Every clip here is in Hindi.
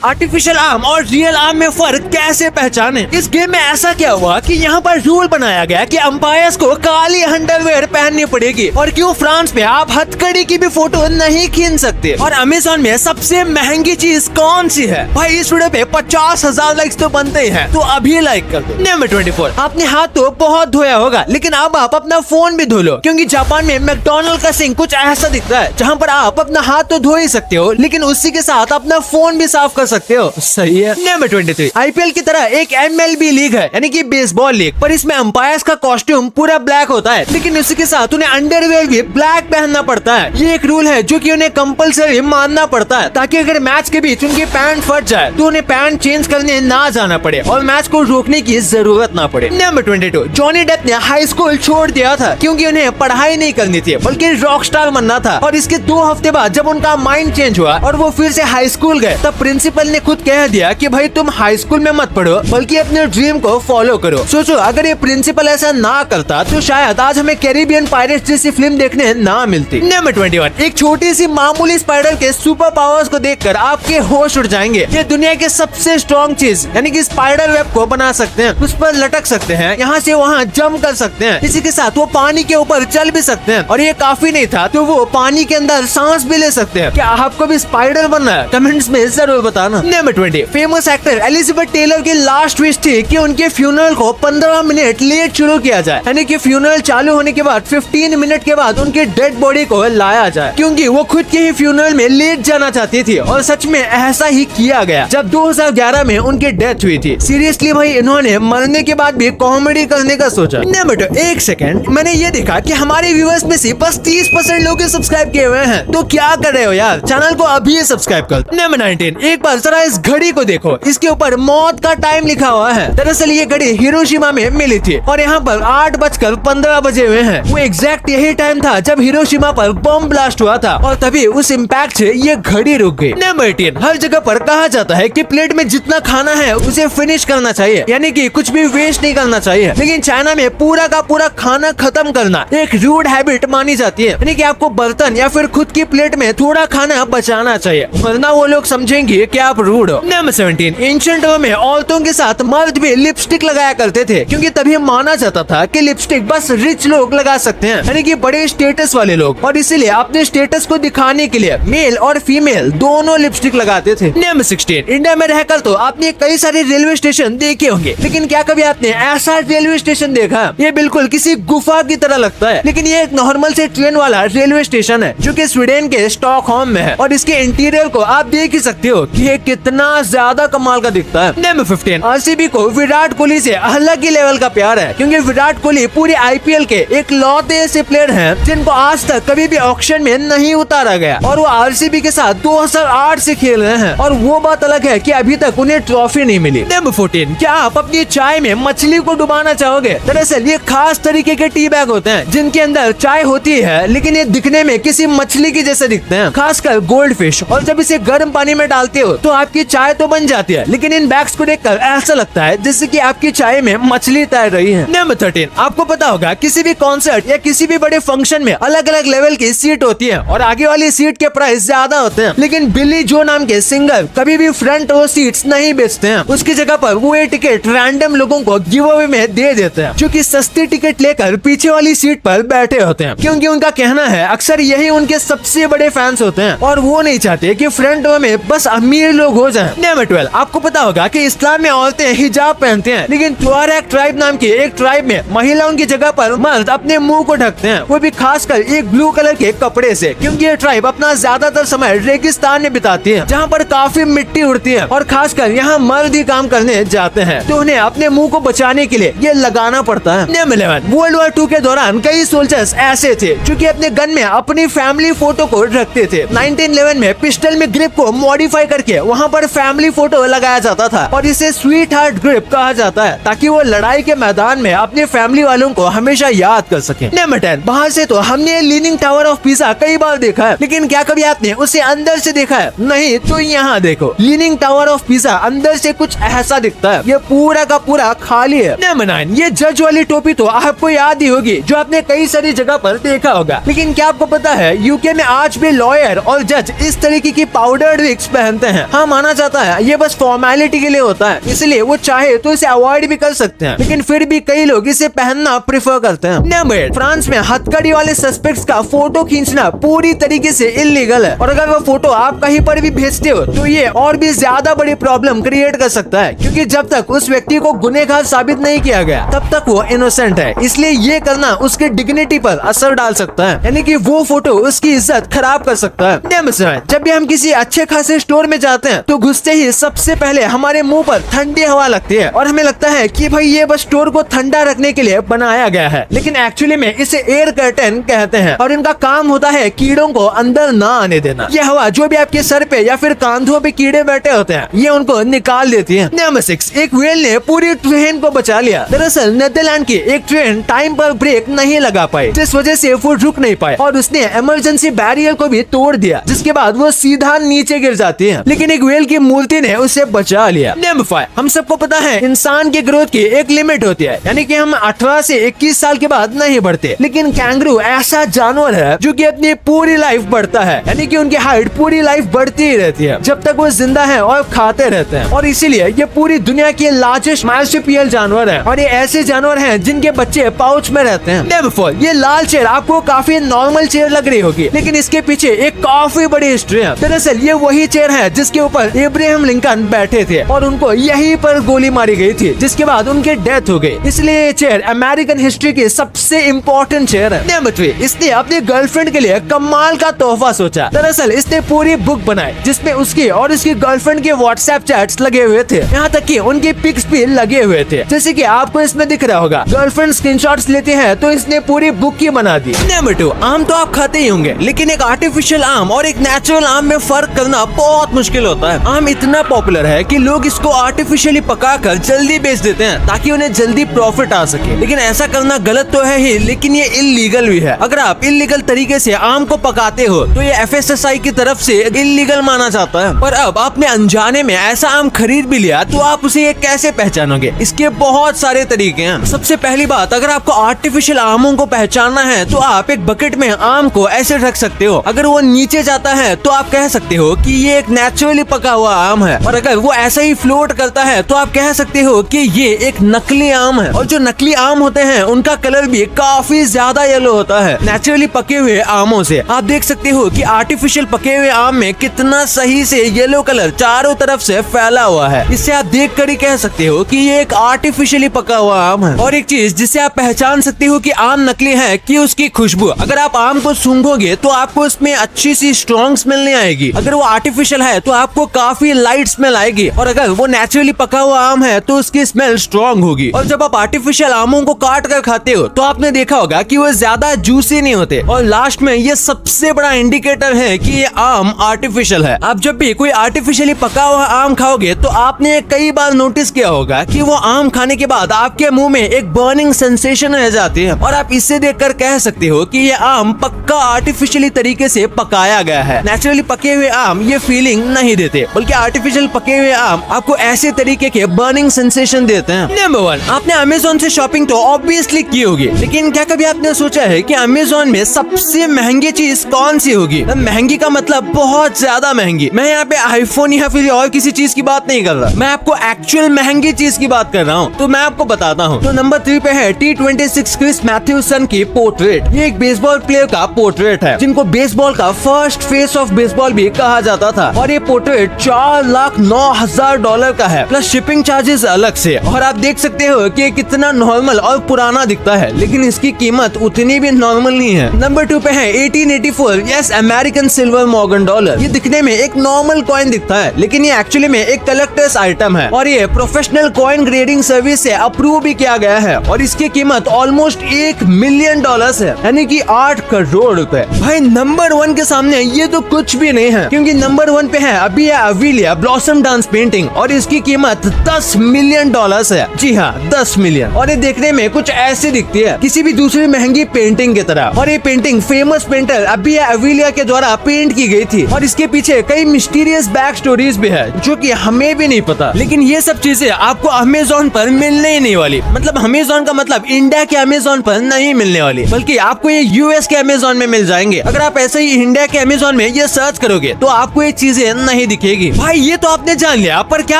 आर्टिफिशियल आर्म और रियल आर्म में फर्क कैसे पहचाने? इस गेम में ऐसा क्या हुआ कि यहाँ पर रूल बनाया गया कि अंपायर्स को काली अंडरवेयर पहननी पड़ेगी, और क्यों फ्रांस में आप हथकड़ी की भी फोटो नहीं खींच सकते, और अमेज़न में सबसे महंगी चीज कौन सी है? भाई इस वीडियो पे 50,000 लाइक्स तो बनते हैं, तो अभी लाइक कर दो। नंबर 24, आपने हाथ तो बहुत धोया होगा, लेकिन अब आप अपना फोन भी धो लो, क्योंकि जापान में मैकडॉनल्ड का सिंक कुछ ऐसा दिखता है जहाँ पर आप अपना हाथ तो धो ही सकते हो, लेकिन उसी के साथ अपना फोन भी साफ कर सकते हो। सही है। नंबर 23, आईपीएल की तरह एक MLB लीग है, यानी कि बेसबॉल लीग, पर इसमें अंपायर्स का कॉस्ट्यूम पूरा ब्लैक होता है, लेकिन उसी के साथ उन्हें अंडरवेयर भी ब्लैक पहनना पड़ता है। ये एक रूल है जो कि उन्हें कंपलसरी मानना पड़ता है, ताकि अगर मैच के बीच उनकी पैंट फट जाए तो उन्हें पैंट चेंज करने ना जाना पड़े और मैच को रोकने की जरूरत ना पड़े। नंबर 22, जॉनी डेप ने हाई स्कूल छोड़ दिया था क्योंकि उन्हें पढ़ाई नहीं करनी थी, बल्कि रॉक स्टार बनना था, और इसके 2 हफ्ते बाद जब उनका माइंड चेंज हुआ और वो फिर से हाई स्कूल गए, तब प्रिंसिपल ने खुद कह दिया कि भाई तुम हाई स्कूल में मत पढ़ो, बल्कि अपने ड्रीम को फॉलो करो। सोचो अगर ये प्रिंसिपल ऐसा ना करता तो शायद आज हमें कैरिबियन पायरेट्स जैसी फिल्म देखने ना मिलती। नंबर 21, एक छोटी सी मामूली स्पाइडर के सुपर पावर्स को देखकर आपके होश उड़ जाएंगे। ये दुनिया के सबसे स्ट्रॉन्ग चीज यानी कि स्पाइडर वेब को बना सकते हैं, उस पर लटक सकते हैं, यहाँ से वहाँ जंप कर सकते हैं, इसी के साथ वो पानी के ऊपर चल भी सकते हैं, और ये काफी नहीं था तो वो पानी के अंदर सांस भी ले सकते हैं। क्या आपको भी स्पाइडर बनना है? कमेंट्स में जरूर बताना। Number 20, famous actor Elizabeth Taylor की लास्ट विश थी कि उनके फ्यूनरल को 15 मिनट लेट शुरू किया जाए, यानी कि फ्यूनरल चालू होने के बाद 15 मिनट के बाद उनकी डेड बॉडी को लाया जाए, क्योंकि वो खुद के ही फ्यूनरल में लेट जाना चाहती थी, और सच में ऐसा ही किया गया जब 2011 में उनकी डेथ हुई थी। सीरियसली भाई इन्होंने मरने के बाद भी कॉमेडी करने का सोचा। नंबर 2, एक सेकंड, मैंने ये देखा कि हमारे व्यूअर्स में से बस 30% लोग सब्सक्राइब किए हुए हैं, तो क्या कर रहे हो यार, चैनल को अभी सब्सक्राइब कर। नंबर 19, एक बार जरा इस घड़ी को देखो, इसके ऊपर मौत का टाइम लिखा हुआ है। दरअसल ये घड़ी हिरोशिमा में मिली थी, और यहाँ पर 8:15 बजे हुए हैं। वो एग्जैक्ट यही टाइम था जब हिरोशिमा पर बम ब्लास्ट हुआ था, और तभी उस इम्पैक्ट से ये घड़ी रुक गई। नंबर 18, हर जगह पर कहा जाता है कि प्लेट में जितना खाना है उसे फिनिश करना चाहिए, यानी कि कुछ भी वेस्ट नहीं करना चाहिए, लेकिन चाइना में पूरा का पूरा खाना खत्म करना एक रूड हैबिट मानी जाती है, यानी कि आपको बर्तन या फिर खुद की प्लेट में थोड़ा खाना बचाना चाहिए, वरना वो लोग समझेंगे कि आप रूड हो। नंबर 17, एंशिएंट में औरतों के साथ मर्द भी लिपस्टिक लगाया करते थे, क्योंकि तभी माना जाता था कि लिपस्टिक बस रिच लोग लगा सकते हैं, यानी कि बड़े स्टेटस वाले लोग, और इसीलिए अपने स्टेटस को दिखाने के लिए मेल और फीमेल दोनों लिपस्टिक लगाते थे। नंबर 16, इंडिया में रहकर तो आपने कई सारे रेलवे स्टेशन देखे होंगे, लेकिन क्या कभी आपने ऐसा रेलवे स्टेशन देखा? ये बिल्कुल किसी गुफा की तरह लगता है, लेकिन ये एक नॉर्मल से ट्रेन वाला रेलवे स्टेशन है, जो कि स्वीडन के स्टॉकहोम में है, और इसके इंटीरियर को आप देख ही सकते हो कि ये कितना ज्यादा कमाल का दिखता है। नंबर 15, आरसीबी को विराट कोहली से अलग ही लेवल का प्यार है, क्योंकि विराट कोहली पूरे आईपीएल के एक लौते ऐसे प्लेयर हैं जिनको आज तक कभी भी ऑक्शन में नहीं उतारा गया, और वो आरसीबी के साथ 2008 से खेल रहे हैं, और वो बात अलग है कि अभी तक उन्हें ट्रॉफी नहीं मिली। नंबर 14, क्या आप अपनी चाय में मछली को डुबाना चाहोगे? दरअसल ये खास तरीके के टी बैग होते हैं जिनके अंदर चाय होती है, लेकिन ये दिखने में किसी मछली की जैसे दिखते हैं, खासकर गोल्ड फिश, और जब इसे गर्म पानी में डालते हो तो आपकी चाय तो बन जाती है, लेकिन इन बैग्स को देखकर ऐसा लगता है जैसे कि आपकी चाय में मछली तैर रही है। नंबर 13, आपको पता होगा किसी भी कॉन्सर्ट या किसी भी बड़े फंक्शन में अलग अलग लेवल की सीट होती है, और आगे वाली सीट के प्राइस ज्यादा होते हैं, लेकिन बिली जो नाम के सिंगर कभी भी फ्रंट रो सीट्स नहीं बेचते हैं। उसकी जगह पर वो ये टिकट रैंडम लोगों को गिव अवे में दे देते हैं, जो कि सस्ती टिकट लेकर पीछे वाली सीट पर बैठे होते हैं, क्योंकि उनका कहना है अक्सर यही उनके सबसे बड़े फैंस होते हैं, और वो नहीं चाहते कि फ्रंट रो में बस अमीर लोग हो जाएं। नंबर 12, आपको पता होगा कि इस्लाम में औरतें हिजाब पहनते हैं, लेकिन तुआरेग ट्राइब नाम के एक ट्राइब में महिलाओं की जगह पर मर्द अपने मुंह को ढकते हैं, वो भी खासकर एक ब्लू कलर के कपड़े से, क्योंकि ये ट्राइब अपना ज्यादातर समय रेगिस्तान में बिताती है, जहाँ पर काफी मिट्टी उड़ती है, और खासकर यहाँ मर्द ही काम करने जाते हैं, तो उन्हें अपने मुंह को बचाने के लिए ये लगाना पड़ता है। नंबर 11, वर्ल्ड वॉर 2 के दौरान कई सोल्जर्स ऐसे थे जो कि अपने गन में अपनी फैमिली फोटो को रखते थे। 1911 में पिस्टल में ग्रिप को मॉडिफाई करके वहाँ पर फैमिली फोटो लगाया जाता था, और इसे स्वीट हार्ट ग्रिप कहा जाता है, ताकि वो लड़ाई के मैदान में अपने फैमिली वालों को हमेशा याद कर सके। नंबर 10, बाहर से तो हमने लीनिंग टावर ऑफ पीसा कई बार देखा है, लेकिन क्या कभी आपने उसे अंदर से देखा है? नहीं तो यहाँ देखो, लीनिंग टावर ऑफ पीसा अंदर से कुछ ऐसा दिखता है, ये पूरा का पूरा खाली है। नंबर 9, ये जज वाली टोपी तो आपको याद ही होगी, जो आपने कई सारी जगह पर देखा होगा, लेकिन क्या आपको पता है यूके में आज भी लॉयर और जज इस तरीके की पाउडर्ड विग्स पहनते हैं, हाँ माना जाता है ये बस फॉर्मेलिटी के लिए होता है, इसलिए वो चाहे तो इसे अवॉइड भी कर सकते हैं, लेकिन फिर भी कई लोग इसे पहनना प्रेफर करते हैं। नंबर 8, फ्रांस में हथकड़ी वाले सस्पेक्ट्स का फोटो खींचना पूरी तरीके से इलीगल है, और अगर वो फोटो आप कहीं पर भी भेजते हो तो ये और भी ज्यादा बड़ी प्रॉब्लम क्रिएट कर सकता है, क्योंकि जब तक उस व्यक्ति को गुनहगार साबित नहीं किया गया तब तक वो इनोसेंट है। इसलिए ये करना उसके डिग्निटी पर असर डाल सकता है, यानी कि वो फोटो उसकी इज्जत खराब कर सकता है। नंबर 7, जब भी हम किसी अच्छे खासे स्टोर में जाते हैं तो घुसते ही सबसे पहले हमारे मुंह पर ठंडी हवा लगती है और हमें लगता है कि भाई ये बस स्टोर को ठंडा रखने के लिए बनाया गया है, लेकिन एक्चुअली में इसे एयर कर्टन कहते हैं और इनका काम होता है कीड़ों को अंदर ना आने देना। ये हवा जो भी आपके सर पे या फिर कांधों पे कीड़े बैठे होते हैं ये उनको निकाल देती है। नंबर 6, एक व्हेल ने पूरी ट्रेन को बचा लिया। दरअसल नीदरलैंड की एक ट्रेन टाइम पर ब्रेक नहीं लगा पाई, जिस वजह से वो रुक नहीं पाए और उसने इमरजेंसी बैरियर को भी तोड़ दिया, जिसके बाद वो सीधा नीचे गिर जाती है, लेकिन एक व्हेल की मूर्ति ने उसे बचा लिया। नंबर 5, हम सबको पता है इंसान की ग्रोथ की एक लिमिट होती है, यानी कि हम 18 से 21 साल के बाद नहीं बढ़ते, लेकिन कैंगरू ऐसा जानवर है जो कि अपनी पूरी लाइफ बढ़ता है, यानी कि उनकी हाइट पूरी लाइफ बढ़ती ही रहती है जब तक वो जिंदा है और खाते रहते हैं, और इसीलिए ये पूरी दुनिया के लार्जेस्ट मार्supial जानवर है, और ये ऐसे जानवर हैं जिनके बच्चे पाउच में रहते हैं। नंबर 4, ये लाल चेयर आपको काफी नॉर्मल चेयर लग रही होगी, लेकिन इसके पीछे एक काफी बड़ी हिस्ट्री है। दरअसल ये वही चेयर है जिसके ऊपर इब्राहिम लिंकन बैठे थे और उनको यहीं पर गोली मारी गई थी, जिसके बाद उनकी डेथ हो गई, इसलिए ये चेयर अमेरिकन हिस्ट्री की सबसे इम्पोर्टेंट चेयर है। नंबर 3, इसने अपनी गर्लफ्रेंड के लिए कमाल का तोहफा सोचा। दरअसल इसने पूरी बुक बनाई जिसमें उसकी और उसकी गर्लफ्रेंड के व्हाट्सएप चैट्स लगे हुए थे, यहाँ तक कि उनकी पिक्स भी लगे हुए थे, जैसे कि आपको इसमें दिख रहा होगा। गर्लफ्रेंड स्क्रीनशॉट्स लेते हैं तो इसने पूरी बुक की बना दी। नंबर 2, आम तो आप खाते ही होंगे, लेकिन एक आर्टिफिशियल आम और एक नेचुरल आम में फर्क करना बहुत मुश्किल होता है। आम इतना पॉपुलर है कि लोग इसको आर्टिफिशियली पकाकर जल्दी बेच देते हैं ताकि उन्हें जल्दी प्रॉफिट आ सके, लेकिन ऐसा करना गलत तो है ही, लेकिन ये इलीगल भी है। अगर आप इलीगल तरीके से आम को पकाते हो तो ये FSSAI की तरफ से इलीगल माना जाता है। और अब आपने अनजाने में ऐसा आम खरीद भी लिया तो आप उसे ये कैसे पहचानोगे? इसके बहुत सारे तरीके हैं। सबसे पहली बात, अगर आपको आर्टिफिशियल आमों को पहचानना है तो आप एक बकेट में आम को ऐसे रख सकते हो, अगर वो नीचे जाता है तो आप कह सकते हो कि ये एक नेचुरली पका हुआ आम है, और अगर वो ऐसा ही फ्लोट करता है तो आप कह सकते हो कि ये एक नकली आम है। और जो नकली आम होते हैं उनका कलर भी काफी ज्यादा येलो होता है नेचुरली पके हुए आमों से। आप देख सकते हो कि आर्टिफिशियल पके हुए आम में कितना सही से येलो कलर चारों तरफ से फैला हुआ है। इससे आप देख कर ही कह सकते हो कि ये एक आर्टिफिशियली पका हुआ आम है। और एक चीज जिससे आप पहचान सकते हो कि आम नकली है कि उसकी खुशबू। अगर आप आम को सूंघोगे तो आपको उसमें अच्छी सी स्ट्रॉन्ग स्मेल नहीं आएगी। अगर वो आर्टिफिशियल है तो आपको काफी लाइट स्मेल आएगी, और अगर वो नेचुरली पका हुआ आम है तो उसकी स्मेल स्ट्रॉन्ग होगी। और जब आप आर्टिफिशियल आमों को काट कर खाते हो तो आपने देखा होगा कि वो ज्यादा जूसी नहीं होते, और लास्ट में ये सबसे बड़ा इंडिकेटर है कि ये आम आर्टिफिशियल है। आप जब भी कोई आर्टिफिशियली पका हुआ आम खाओगे तो आपने कई बार नोटिस किया होगा कि वो आम खाने के बाद आपके मुंह में एक बर्निंग सेंसेशन रह जाती है, और आप इससे देखकर कह सकते हो कि ये आम पक्का आर्टिफिशियली तरीके से पकाया गया है। नेचुरली पके हुए आम ये फीलिंग नहीं देते, बल्कि आर्टिफिशियल पके हुए आम आपको ऐसे तरीके के बर्निंग सेंसेशन देते हैं। नंबर 1, आपने अमेज़न से शॉपिंग तो ऑब्वियसली की होगी, लेकिन क्या कभी आपने सोचा है कि अमेज़न में सबसे महंगी चीज कौन सी होगी? महंगी का मतलब बहुत ज्यादा महंगी। मैं यहाँ पे आईफोन या फिर और किसी चीज की बात नहीं कर रहा, मैं आपको एक्चुअल महंगी चीज की बात कर रहा हूँ। तो मैं आपको बताता हूँ। तो नंबर 3 पे है T26 क्रिस मैथ्यूसन की पोर्ट्रेट। ये एक बेसबॉल प्लेयर का पोर्ट्रेट है जिनको बेसबॉल का फर्स्ट फेस ऑफ बेसबॉल भी कहा जाता था, और ये पोर्ट्रेट $4,09,000 का है, प्लस शिपिंग चार्जेस अलग से। और आप देख सकते हो कि कितना नॉर्मल और पुराना दिखता है, लेकिन इसकी कीमत उतनी भी नॉर्मल नहीं है। नंबर 2 पे है 1884 yes American silver Morgan dollar. ये दिखने में एक नॉर्मल कॉइन दिखता है, लेकिन ये एक्चुअली में एक कलेक्टर्स आइटम है, और ये प्रोफेशनल कॉइन ग्रेडिंग सर्विस से अप्रूव भी किया गया है, और इसकी कीमत ऑलमोस्ट $1 मिलियन है, यानी कि 8 करोड़ रुपए। भाई नंबर 1 के सामने ये तो कुछ भी नहीं है, क्योंकि नंबर 1 पे है अबिया अविलिया ब्लॉसम डांस पेंटिंग, और इसकी कीमत $10 मिलियन है। जी हाँ, 10 मिलियन। और ये देखने में कुछ ऐसे दिखती है, किसी भी दूसरी महंगी पेंटिंग की तरह। और ये पेंटिंग फेमस पेंटर अबिया अविलिया के द्वारा पेंट की गई थी, और इसके पीछे कई मिस्टीरियस बैक स्टोरीज भी है जो कि हमें भी नहीं पता। लेकिन ये सब चीजें आपको अमेज़न पर मिलने ही नहीं वाली। मतलब अमेज़न का मतलब इंडिया के अमेज़न पर नहीं मिलने वाली, बल्कि आपको ये US के अमेज़न में मिल जाएंगे। अगर आप ऐसे ही इंडिया के अमेज़न में ये सर्च करोगे तो आपको ये चीजें नहीं नहीं दिखेगी। भाई ये तो आपने जान लिया, पर क्या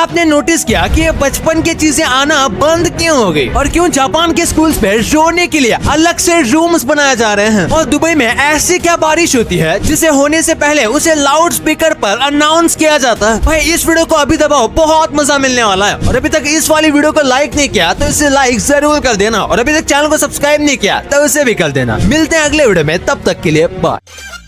आपने नोटिस किया कि ये बचपन की चीजें आना बंद क्यों हो गई? और क्यों जापान के स्कूल्स पे रोने के लिए अलग से रूम्स बनाए जा रहे हैं? और दुबई में ऐसी क्या बारिश होती है जिसे होने से पहले उसे लाउड स्पीकर पर अनाउंस किया जाता है? भाई इस वीडियो को अभी दबाओ, बहुत मजा मिलने वाला है। और अभी तक इस वाली वीडियो को लाइक नहीं किया तो इसे लाइक जरूर कर देना, और अभी तक चैनल को सब्सक्राइब नहीं किया तो उसे भी कर देना। मिलते हैं अगले वीडियो में, तब तक के लिए बाय।